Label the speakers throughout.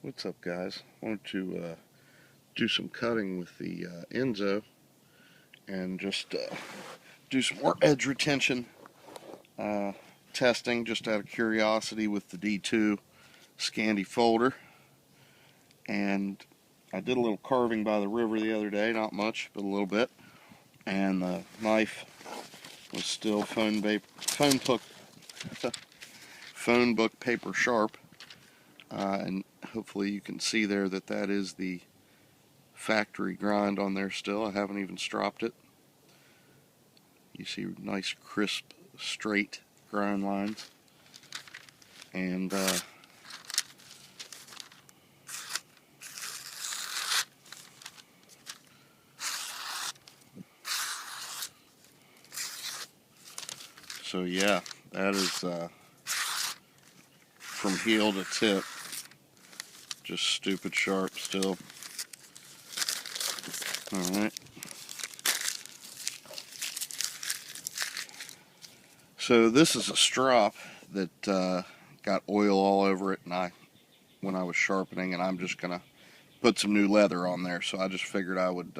Speaker 1: What's up, guys? I wanted to do some cutting with the Enzo and just do some more edge retention testing just out of curiosity with the D2 Scandi folder. And I did a little carving by the river the other day, not much, but a little bit. And the knife was still phone book paper sharp. And hopefully you can see there that that is the factory grind on there still. I haven't even stropped it. You see nice crisp straight grind lines, and so yeah, that is from heel to tip just stupid sharp still. Alright, so this is a strop that got oil all over it, and when I was sharpening, and I'm just gonna put some new leather on there, so I just figured I would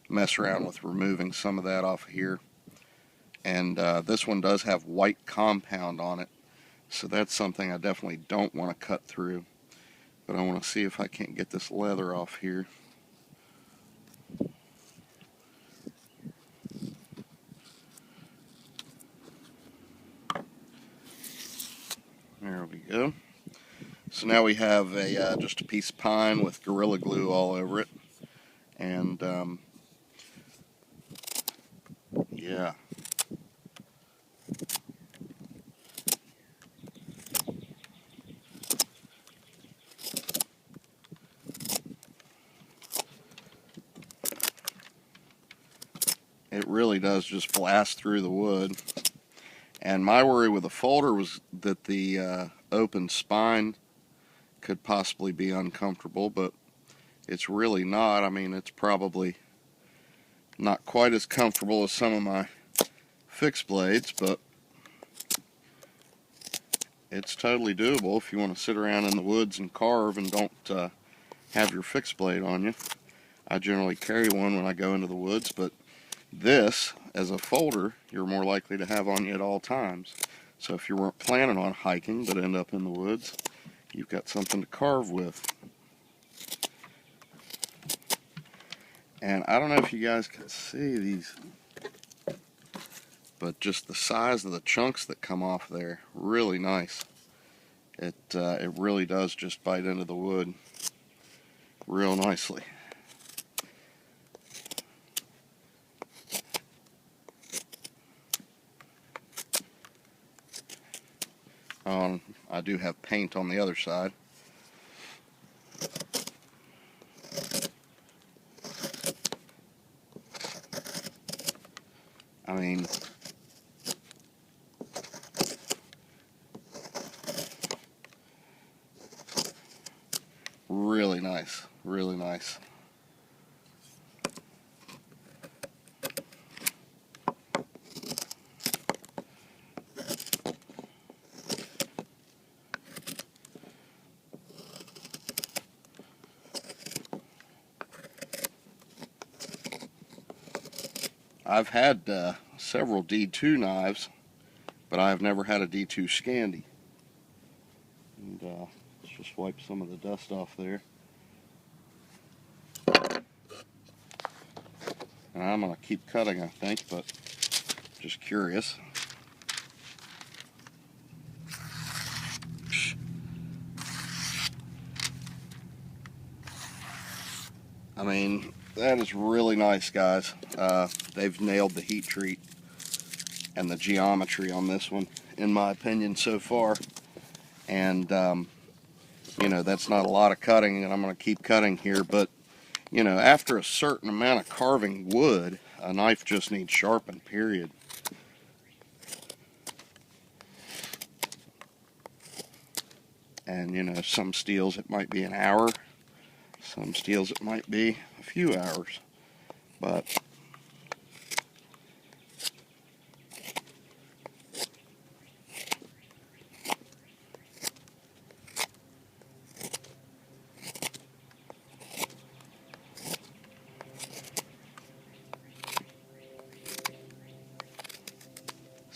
Speaker 1: mess around with removing some of that off of here. And this one does have white compound on it, so that's something I definitely don't want to cut through. But I want to see if I can't get this leather off here. There we go. So now we have just a piece of pine with Gorilla Glue all over it. And yeah. It really does just blast through the wood. And my worry with the folder was that the open spine could possibly be uncomfortable, but it's really not. I mean, it's probably not quite as comfortable as some of my fixed blades, but it's totally doable if you want to sit around in the woods and carve and don't have your fixed blade on you. I generally carry one when I go into the woods, but this, as a folder, you're more likely to have on you at all times. So if you weren't planning on hiking but end up in the woods, you've got something to carve with. And I don't know if you guys can see these, but just the size of the chunks that come off there, really nice. It really does just bite into the wood real nicely. I do have paint on the other side. I mean, really nice, really nice. I've had several D2 knives, but I've never had a D2 Scandi. And let's just wipe some of the dust off there. And I'm going to keep cutting, I think, but just curious. I mean, that is really nice, guys. They've nailed the heat treat and the geometry on this one, in my opinion, so far. And, you know, that's not a lot of cutting, and I'm going to keep cutting here. But, you know, after a certain amount of carving wood, a knife just needs sharpened, period. And, you know, some steels it might be an hour. Some steels it might be a few hours. But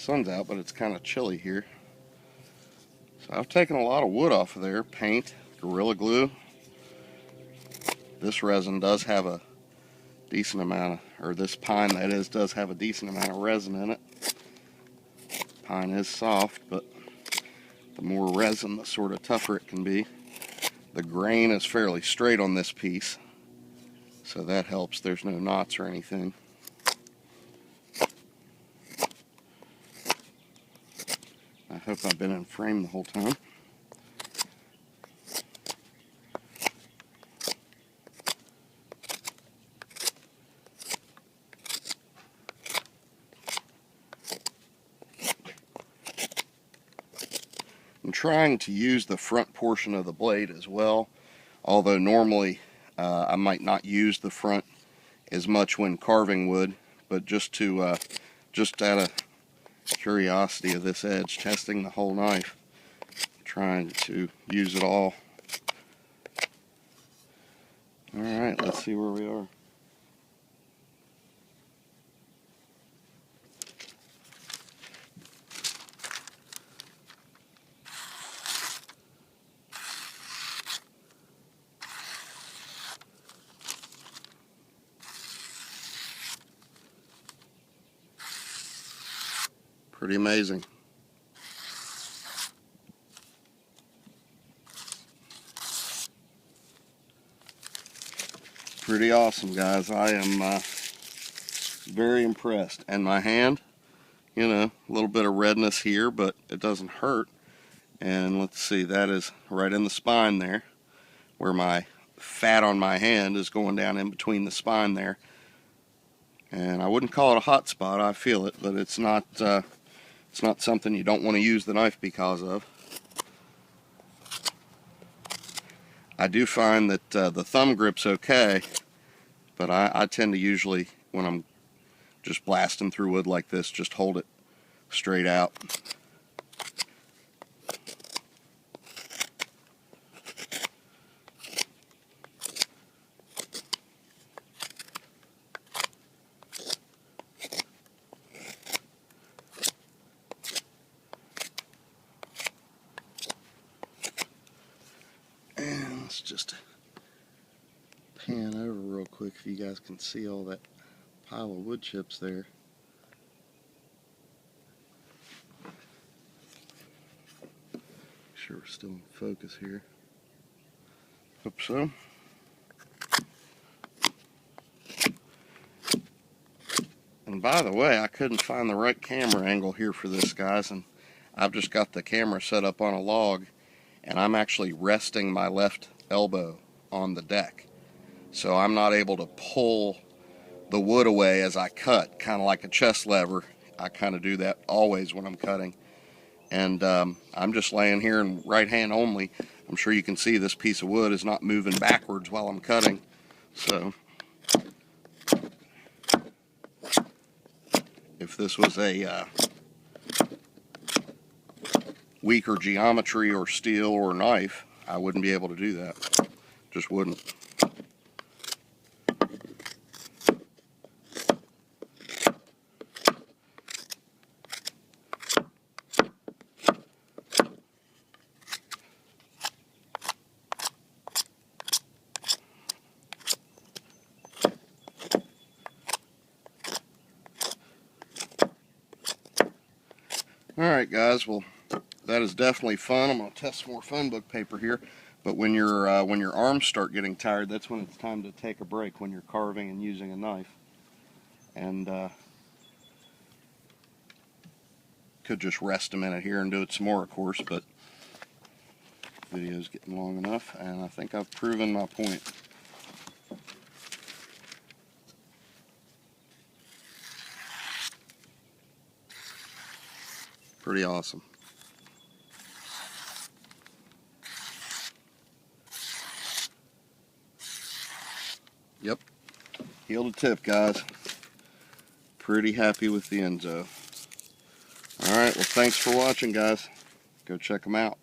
Speaker 1: sun's out, but it's kind of chilly here. So I've taken a lot of wood off of there. Paint, Gorilla Glue. This resin does have a decent amount of, or this pine that is, does have a decent amount of resin in it. Pine is soft, but the more resin, the sort of tougher it can be. The grain is fairly straight on this piece, so that helps. There's no knots or anything. I hope I've been in frame the whole time. I'm trying to use the front portion of the blade as well, although normally I might not use the front as much when carving wood, but just out of curiosity of this edge, testing the whole knife, trying to use it all. Alright, let's see where we are. Pretty amazing. Pretty awesome, guys. I am very impressed. And my hand, you know, a little bit of redness here, but it doesn't hurt. And let's see, that is right in the spine there, where my fat on my hand is going down in between the spine there. And I wouldn't call it a hot spot. I feel it, but it's not something you don't want to use the knife because of. I do find that the thumb grip's okay, but I tend to usually, when I'm just blasting through wood like this, just hold it straight out. And let's just pan over real quick if you guys can see all that pile of wood chips there. Make sure we're still in focus here. Hope so. And by the way, I couldn't find the right camera angle here for this, guys, and I've just got the camera set up on a log, and I'm actually resting my left elbow on the deck. So I'm not able to pull the wood away as I cut, kind of like a chest lever. I kind of do that always when I'm cutting. And I'm just laying here in right hand only. I'm sure you can see this piece of wood is not moving backwards while I'm cutting. So if this was a weaker geometry or steel or knife, I wouldn't be able to do that. Just wouldn't. Alright guys, well that is definitely fun. I'm going to test some more phone book paper here. But when your arms start getting tired, that's when it's time to take a break, when you're carving and using a knife. And could just rest a minute here and do it some more, of course, but the video's getting long enough, and I think I've proven my point. Pretty awesome. Yep, heel to tip, guys. Pretty happy with the Enzo. Alright, well thanks for watching, guys. Go check them out.